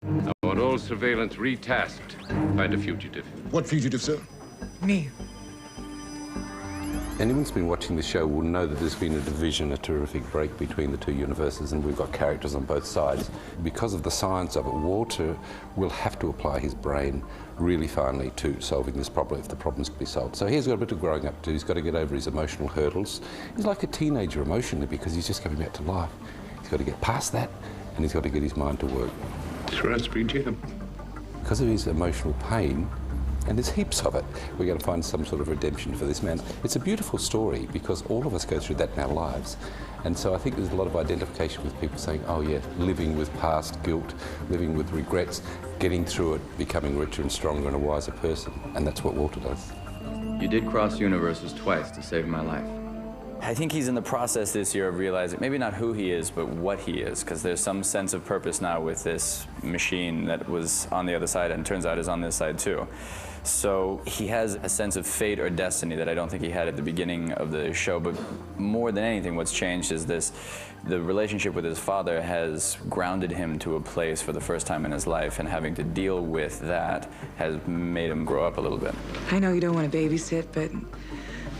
I want all surveillance retasked. Find a fugitive. What fugitive, sir? Me. Anyone who's been watching the show will know that there's been a division, a terrific break between the two universes, and we've got characters on both sides. Because of the science of it, Walter will have to apply his brain really finely to solving this problem if the problem's to be solved. So he's got a bit of growing up to do. He's got to get over his emotional hurdles. He's like a teenager emotionally because he's just coming back to life. He's got to get past that, and he's got to get his mind to work. Sure, that's pretty Jim. Because of his emotional pain, and there's heaps of it, we're going to find some sort of redemption for this man. It's a beautiful story because all of us go through that in our lives. And so I think there's a lot of identification with people saying, oh yeah, living with past guilt, living with regrets, getting through it, becoming richer and stronger and a wiser person. And that's what Walter does. You did cross universes twice to save my life. I think he's in the process this year of realizing maybe not who he is, but what he is, because there's some sense of purpose now with this machine that was on the other side and turns out is on this side too. So he has a sense of fate or destiny that I don't think he had at the beginning of the show, but more than anything what's changed is the relationship with his father has grounded him to a place for the first time in his life, and having to deal with that has made him grow up a little bit. I know you don't want to babysit, but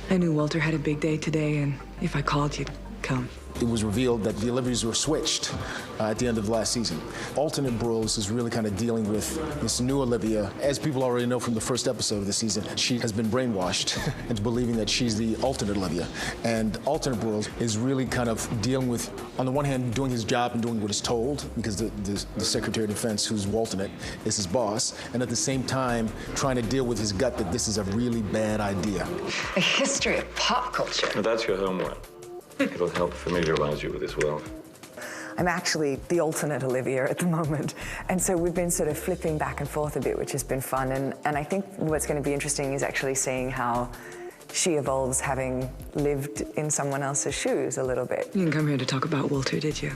I knew Walter had a big day today, and if I called, you'd come. It was revealed that the Olivias were switched at the end of last season. Alternate Bros is really kind of dealing with this new Olivia. As people already know from the first episode of the season, she has been brainwashed into believing that she's the alternate Olivia. And Alternate Bros is really kind of dealing with, on the one hand, doing his job and doing what is told, because the Secretary of Defense, who's Walternate, is his boss, and at the same time, trying to deal with his gut that this is a really bad idea. A history of pop culture. Well, that's your homework. It'll help familiarize you with this world. I'm actually the alternate Olivia at the moment. And so we've been sort of flipping back and forth a bit, which has been fun. And I think what's going to be interesting is actually seeing how she evolves having lived in someone else's shoes a little bit. You didn't come here to talk about Walter, did you?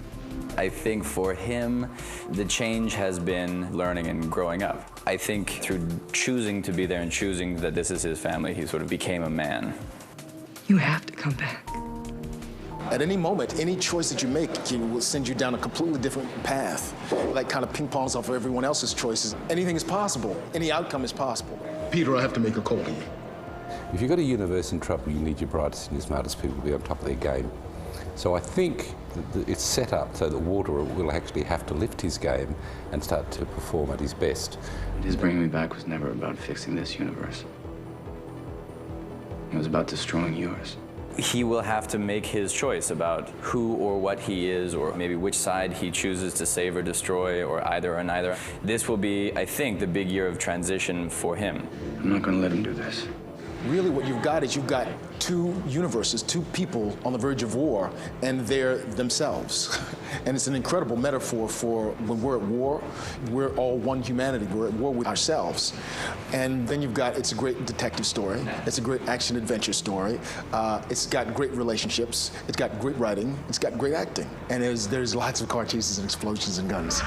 I think for him, the change has been learning and growing up. I think through choosing to be there and choosing that this is his family, he sort of became a man. You have to come back. At any moment, any choice that you make will send you down a completely different path. Like kind of ping-pongs off of everyone else's choices. Anything is possible. Any outcome is possible. Peter, I have to make a call to you. If you've got a universe in trouble, you need your brightest and your smartest people to be on top of their game. So I think that it's set up so that Walter will actually have to lift his game and start to perform at his best. His bringing me back was never about fixing this universe. It was about destroying yours. He will have to make his choice about who or what he is, or maybe which side he chooses to save or destroy, or either or neither. This will be, I think, the big year of transition for him. I'm not going to let him do this. Really what you've got is you've got two universes, two people on the verge of war, and they're themselves. And it's an incredible metaphor for when we're at war, we're all one humanity, we're at war with ourselves. And then you've got, it's a great detective story, it's a great action-adventure story, it's got great relationships, it's got great writing, it's got great acting, and there's lots of car chases and explosions and guns.